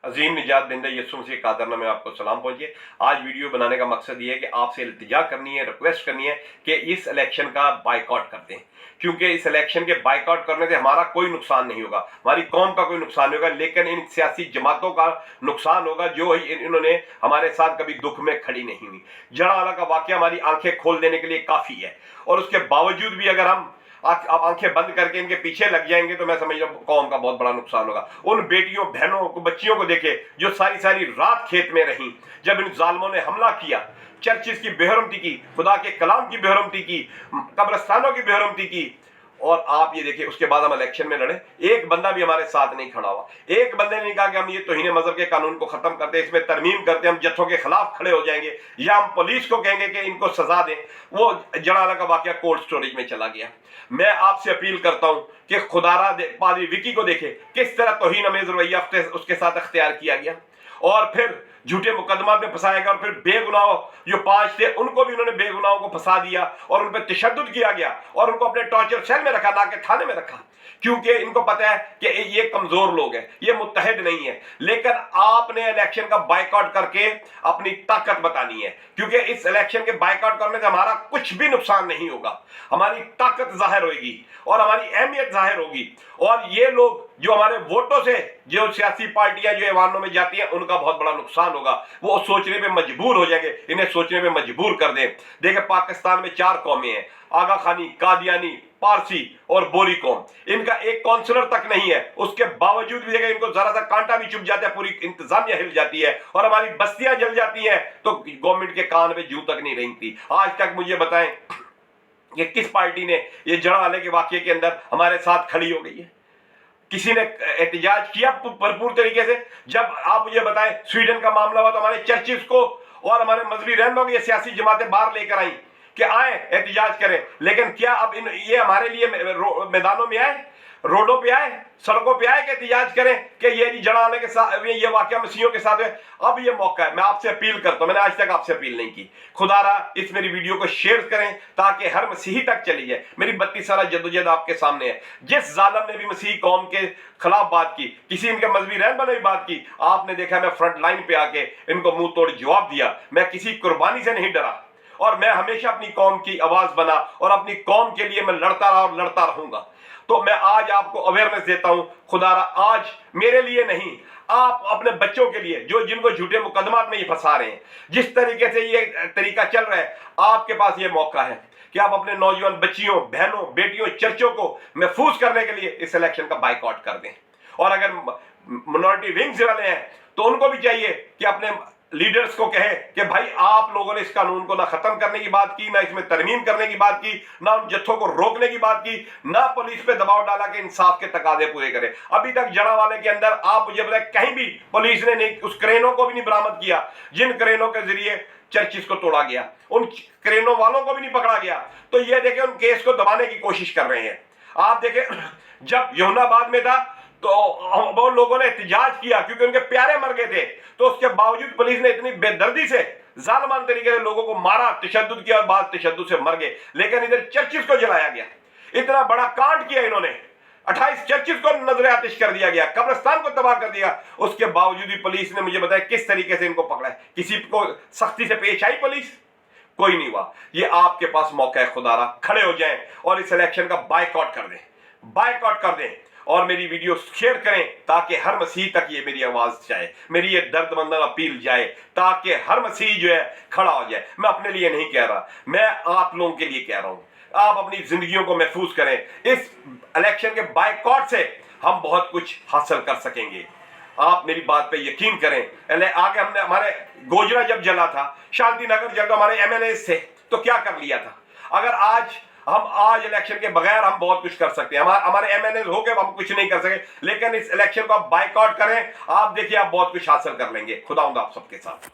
अजीम निजात देंदा यीशु मसीह का आदर में आपको सलाम पहुंचे। आज वीडियो बनाने का मकसद ये है कि आपसे इल्तिजा करनी है, रिक्वेस्ट करनी है कि इस इलेक्शन का बाइकआउट करते हैं, क्योंकि इस इलेक्शन के बाइकआउट करने से हमारा कोई नुकसान नहीं होगा, हमारी कौम का कोई नुकसान नहीं होगा, लेकिन इन सियासी जमातों का नुकसान होगा जो इन्होंने हमारे साथ कभी दुख में खड़ी नहीं हुई। जड़ावाला का वाकया हमारी आंखें खोल देने के लिए काफ़ी है, और उसके बावजूद भी अगर हम आप आंखें बंद करके इनके पीछे लग जाएंगे तो मैं समझ रहा हूँ कौम का बहुत बड़ा नुकसान होगा। उन बेटियों बहनों को, बच्चियों को देखे जो सारी सारी रात खेत में रहीं जब इन जालिमों ने हमला किया, चर्चिस की बेहरमती की, खुदा के कलाम की बेहरमती की, कब्रिस्तानों की बेहरमती की, और आप ये देखिए उसके बाद हम इलेक्शन में लड़े, एक बंदा भी हमारे साथ नहीं खड़ा हुआ, एक बंदे ने नहीं कहा कि हम ये तौहीन मजहब के कानून को खत्म करते, इसमें तरमीम करते, हम जत्थों के खिलाफ खड़े हो जाएंगे या हम पुलिस को कहेंगे कि इनको सजा दें। वो जड़ाला का वाकया कोल्ड स्टोरेज में चला गया। मैं आपसे अपील करता हूं कि खुदारा पादरी विकी को देखे किस तरह तौहीन अमेज रवैया उसके साथ अख्तियार किया गया, और फिर झूठे मुकदमा में फंसाएगा, और फिर बेगुनाह जो 5 थे उनको भी उन्होंने बेगुनाहों को फंसा दिया और उन पर तशद्दुद किया गया और उनको अपने टॉर्चर सेल में रखा, ना कि थाने में रखा, क्योंकि इनको पता है कि ये कमजोर लोग हैं, ये मुत्तहिद नहीं है। लेकिन आपने इलेक्शन का बाइकआउट करके अपनी ताकत बतानी है, क्योंकि इस इलेक्शन के बाइकआउट करने से हमारा कुछ भी नुकसान नहीं होगा, हमारी ताकत जाहिर होगी और हमारी अहमियत जाहिर होगी। और ये लोग जो हमारे वोटों से, जो सियासी पार्टियां जो ऐवानों में जाती हैं, उनका बहुत बड़ा नुकसान होगा, वो सोचने पे मजबूर हो जाएंगे, इन्हें सोचने पे मजबूर कर दें। देखिए पाकिस्तान में 4 कौमें हैं, आगा खानी, कादियानी, पारसी और बोरी कौम, इनका एक काउंसलर तक नहीं है, उसके बावजूद भी इनको जरा सा कांटा भी चुभ जाता है, पूरी इंतजामिया हिल जाती है और हमारी बस्तियां जल जाती हैं, तो गवर्नमेंट के कान में जूं तक नहीं रेंगती। आज तक मुझे बताएं कि किस पार्टी ने ये जड़ावाले के वाकये के अंदर हमारे साथ खड़ी हो गई है? किसी ने एहतजाज किया भरपूर तरीके से? जब आप मुझे बताएं स्वीडन का मामला हुआ तो हमारे चर्चिस को और हमारे मजहबी रहनुमा को ये सियासी जमातें बाहर लेकर आई कि आए एहतजाज करें, लेकिन क्या अब ये हमारे लिए मैदानों में आए, रोडों पे आए, सड़कों पे आए कि एहतजाज करें कि ये जड़ावाले के साथ ये वाकया मसीहों के साथ है? अब ये मौका है, मैं आपसे अपील करता हूं, मैंने आज तक आपसे अपील नहीं की, खुदारा इस मेरी वीडियो को शेयर करें ताकि हर मसीही तक चली जाए। मेरी 32 साल जद्दोजहद आपके सामने है। जिस जालिम ने भी मसीही कौम के खिलाफ बात की, किसी इनके मजहबी रहनुमा ने भी बात की, आपने देखा मैं फ्रंट लाइन पे आके इनको मुंह तोड़ जवाब दिया। मैं किसी कुर्बानी से नहीं डरा और मैं हमेशा अपनी कौम की आवाज बना और अपनी कौम के लिए मैं लड़ता रहा और लड़ता रहूंगा। तो मैं आज आपको अवेयरनेस देता हूं, खुदारा आज मेरे लिए नहीं, आप अपने बच्चों के लिए जो जिनको झूठे मुकदमात में ये फंसा रहे हैं, जिस तरीके से ये तरीका चल रहा है, आपके पास ये मौका है कि आप अपने नौजवान बच्चियों, बहनों, बेटियों, चर्चों को महफूज करने के लिए इस इलेक्शन का बाइकआउट कर दें। और अगर मिनॉरिटी विंग्स वाले हैं तो उनको भी चाहिए कि अपने लीडर्स को कहे कि भाई आप लोगों ने इस कानून को ना खत्म करने की बात की, ना इसमें तरमीम करने की बात की, ना उन जत्थों को रोकने की बात की, ना पुलिस पे दबाव डाला कि इंसाफ के तकाजे पूरे करे। अभी तक जड़ावाले के अंदर आप मुझे बताएं कहीं भी पुलिस ने नहीं, उस क्रेनों को भी नहीं बरामद किया जिन क्रेनों के जरिए चर्चिस को तोड़ा गया, उन क्रेनों वालों को भी नहीं पकड़ा गया। तो ये देखें उन केस को दबाने की कोशिश कर रहे हैं। आप देखें जब यमुनाबाद में था तो बहुत लोगों ने एहतजाज किया क्योंकि उनके प्यारे मर गए थे, तो उसके बावजूद पुलिस ने इतनी बेदर्दी से जालिमाना तरीके से लोगों को मारा, तशद्दुद किया और बाद तशद्दुद से मर गए। लेकिन इधर चर्चिस को जलाया गया, इतना बड़ा कांड किया इन्होंने, 28 चर्चिस को नजर आतिश कर दिया गया, कब्रिस्तान को तबाह कर दिया। उसके बावजूद भी पुलिस ने मुझे बताया किस तरीके से इनको पकड़ा है। किसी को सख्ती से पेश आई पुलिस? कोई नहीं हुआ। ये आपके पास मौका है, खुदारा खड़े हो जाएं और इस इलेक्शन का बाइकआउट कर दें, बाइकआउट कर दें और मेरी वीडियो शेयर करें ताकि हर मसीह तक ये मेरी आवाज जाए, मेरी ये दर्दमंद अपील जाए, ताकि हर मसीह जो है खड़ा हो जाए। मैं अपने लिए नहीं कह रहा, मैं आप लोगों के लिए कह रहा हूं। आप अपनी जिंदगियों को महफूज करें, इस इलेक्शन के बाइकआउट से हम बहुत कुछ हासिल कर सकेंगे। आप मेरी बात पे यकीन करें। आगे हमने हमारे गोजरा जब जला था, शांति नगर जब हमारे एमएलए थे तो क्या कर लिया था? अगर आज इलेक्शन के बगैर हम बहुत कुछ कर सकते हैं, हमारे एमएलए हो गए, हम कुछ नहीं कर सके, लेकिन इस इलेक्शन को आप बाइकआउट करें, आप देखिए आप बहुत कुछ हासिल कर लेंगे। खुदा आप सबके साथ।